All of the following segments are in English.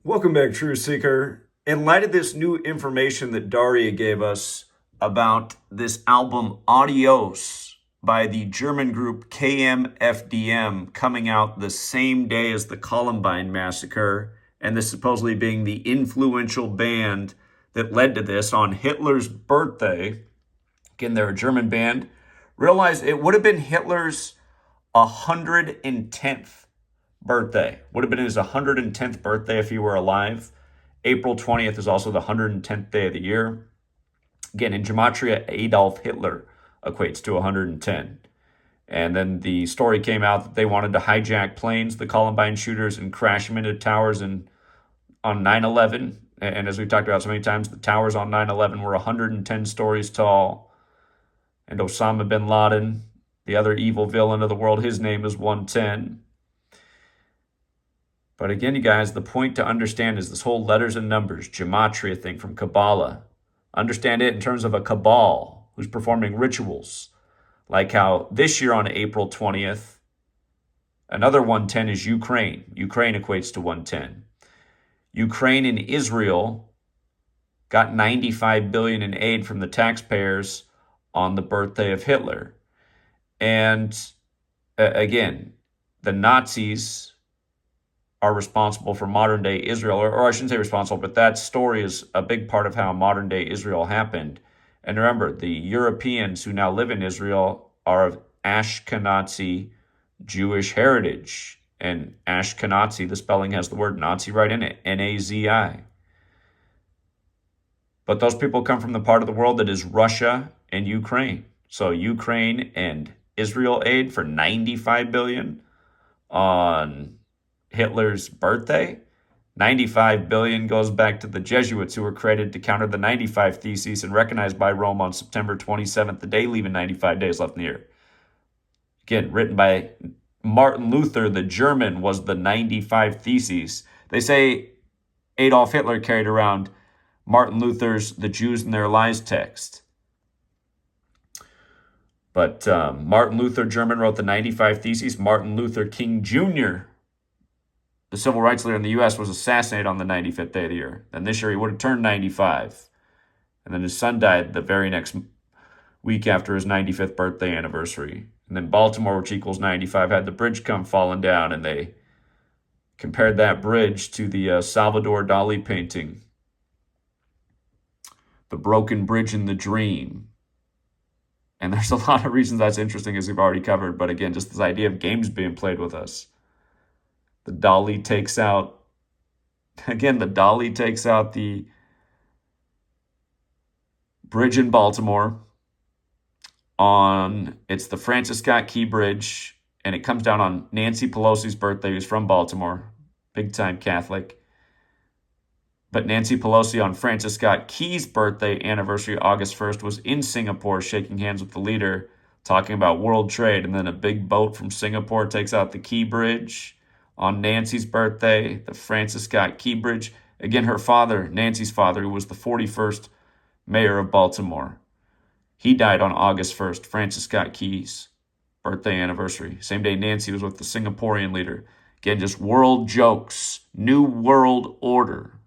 Welcome back, True Seeker. In light of this new information that Daria gave us about this album Adios by the German group KMFDM coming out the same day as the Columbine massacre, and this supposedly being the influential band that led to this on Hitler's birthday. Again, they're a German band. Realize it would have been Hitler's 110th birthday. Would have been his 110th birthday if he were alive. April 20th is also the 110th day of the year. Again, in Gematria, Adolf Hitler equates to 110. And then the story came out that they wanted to hijack planes, the Columbine shooters, and crash them into towers on 9/11. And as we've talked about so many times, the towers on 9/11 were 110 stories tall. And Osama bin Laden, the other evil villain of the world, his name is 110. But again, you guys, the point to understand is this whole letters and numbers, gematria thing from Kabbalah. Understand it in terms of a cabal who's performing rituals. Like how this year on April 20th, another 110 is Ukraine. Ukraine equates to 110. Ukraine and Israel got $95 billion in aid from the taxpayers on the birthday of Hitler. And again, the Nazis are responsible for modern day Israel, or I shouldn't say responsible, but that story is a big part of how modern day Israel happened. And remember, the Europeans who now live in Israel are of Ashkenazi Jewish heritage. And Ashkenazi, the spelling has the word Nazi right in it, N-A-Z-I. But those people come from the part of the world that is Russia and Ukraine. So Ukraine and Israel aid for $95 billion on Hitler's birthday. $95 billion goes back to the Jesuits who were created to counter the 95 Theses and recognized by Rome on September 27th, the day leaving 95 days left in the year. Again, written by Martin Luther, the German, was the 95 Theses. They say Adolf Hitler carried around Martin Luther's The Jews and Their Lies text. But Martin Luther, German, wrote the 95 Theses. Martin Luther King Jr., the civil rights leader in the U.S., was assassinated on the 95th day of the year. Then this year he would have turned 95. And then his son died the very next week after his 95th birthday anniversary. And then Baltimore, which equals 95, had the bridge come falling down, and they compared that bridge to the Salvador Dali painting, The Broken Bridge in the Dream. And there's a lot of reasons that's interesting, as we've already covered. But again, just this idea of games being played with us. The Dali takes out the bridge in Baltimore it's the Francis Scott Key Bridge, and it comes down on Nancy Pelosi's birthday, who's from Baltimore, big time Catholic. But Nancy Pelosi on Francis Scott Key's birthday anniversary, August 1st, was in Singapore shaking hands with the leader, talking about world trade. And then a big boat from Singapore takes out the Key Bridge on Nancy's birthday, the Francis Scott Key Bridge. Again, her father, Nancy's father, who was the 41st mayor of Baltimore, he died on August 1st, Francis Scott Key's birthday anniversary. Same day Nancy was with the Singaporean leader. Again, just world jokes, new world order.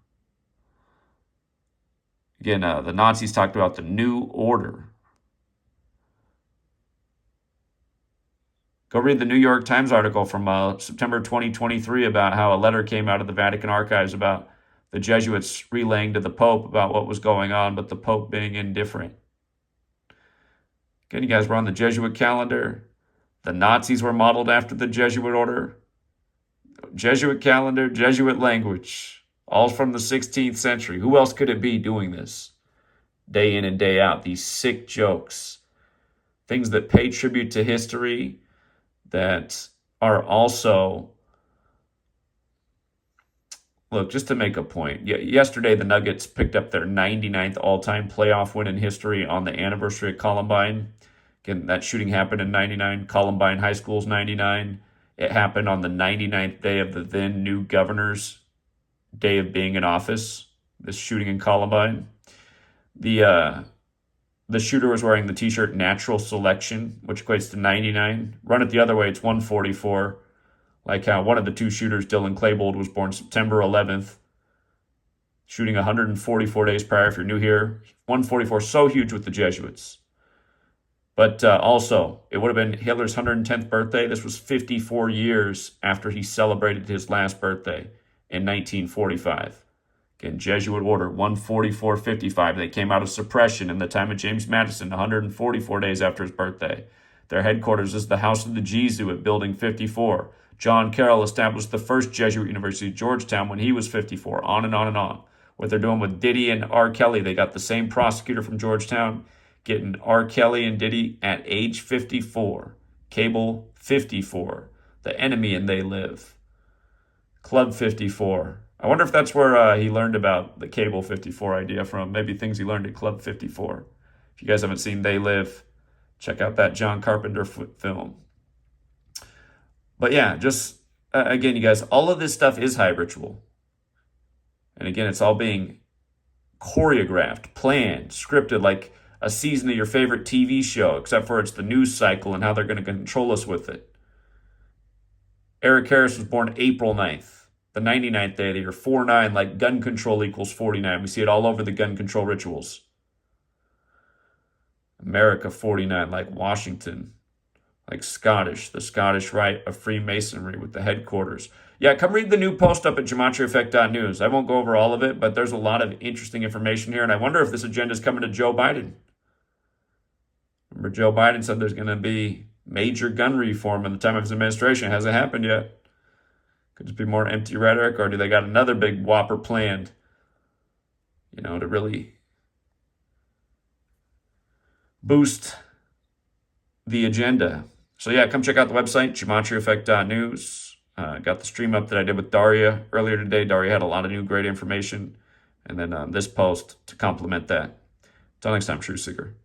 Again, the Nazis talked about the new order. Go read the New York Times article from September 2023 about how a letter came out of the Vatican archives about the Jesuits relaying to the Pope about what was going on, but the Pope being indifferent. Again, you guys were on the Jesuit calendar. The Nazis were modeled after the Jesuit order. Jesuit calendar, Jesuit language, all from the 16th century. Who else could it be doing this? Day in and day out, these sick jokes, things that pay tribute to history, that are also, look, just to make a point, yesterday the Nuggets picked up their 99th all-time playoff win in history on the anniversary of Columbine. Again, that shooting happened in 99. Columbine High School's 99. It happened on the 99th day of the then new governor's day of being in office, this shooting in Columbine. The shooter was wearing the t-shirt Natural Selection, which equates to 99. Run it the other way, it's 144. Like how one of the two shooters, Dylan Klebold, was born September 11th, shooting 144 days prior. If you're new here, 144, so huge with the Jesuits. But also, it would have been Hitler's 110th birthday. This was 54 years after he celebrated his last birthday in 1945. Again, Jesuit order 144.55. They came out of suppression in the time of James Madison, 144 days after his birthday. Their headquarters is the House of the Jesu at Building 54. John Carroll established the first Jesuit University at Georgetown when he was 54, on and on and on. What they're doing with Diddy and R. Kelly, they got the same prosecutor from Georgetown getting R. Kelly and Diddy at age 54. Cable 54. The Enemy and They Live. Club 54. I wonder if that's where he learned about the Cable 54 idea from. Maybe things he learned at Club 54. If you guys haven't seen They Live, check out that John Carpenter film. But yeah, just again, you guys, all of this stuff is high ritual. And again, it's all being choreographed, planned, scripted like a season of your favorite TV show, except for it's the news cycle and how they're going to control us with it. Eric Harris was born April 9th, the 99th day of the year, 4-9, like gun control equals 49. We see it all over the gun control rituals. America 49, like Washington, like Scottish, the Scottish Rite of Freemasonry with the headquarters. Yeah, come read the new post up at GematriaEffectNews. I won't go over all of it, but there's a lot of interesting information here, and I wonder if this agenda is coming to Joe Biden. Remember, Joe Biden said there's going to be major gun reform in the time of his administration. It hasn't happened yet. Could just be more empty rhetoric, or do they got another big whopper planned, to really boost the agenda? So yeah, come check out the website, GematriaEffect.news. Got the stream up that I did with Daria earlier today. Daria had a lot of new great information. And then this post to complement that. Until next time, Truth Seeker.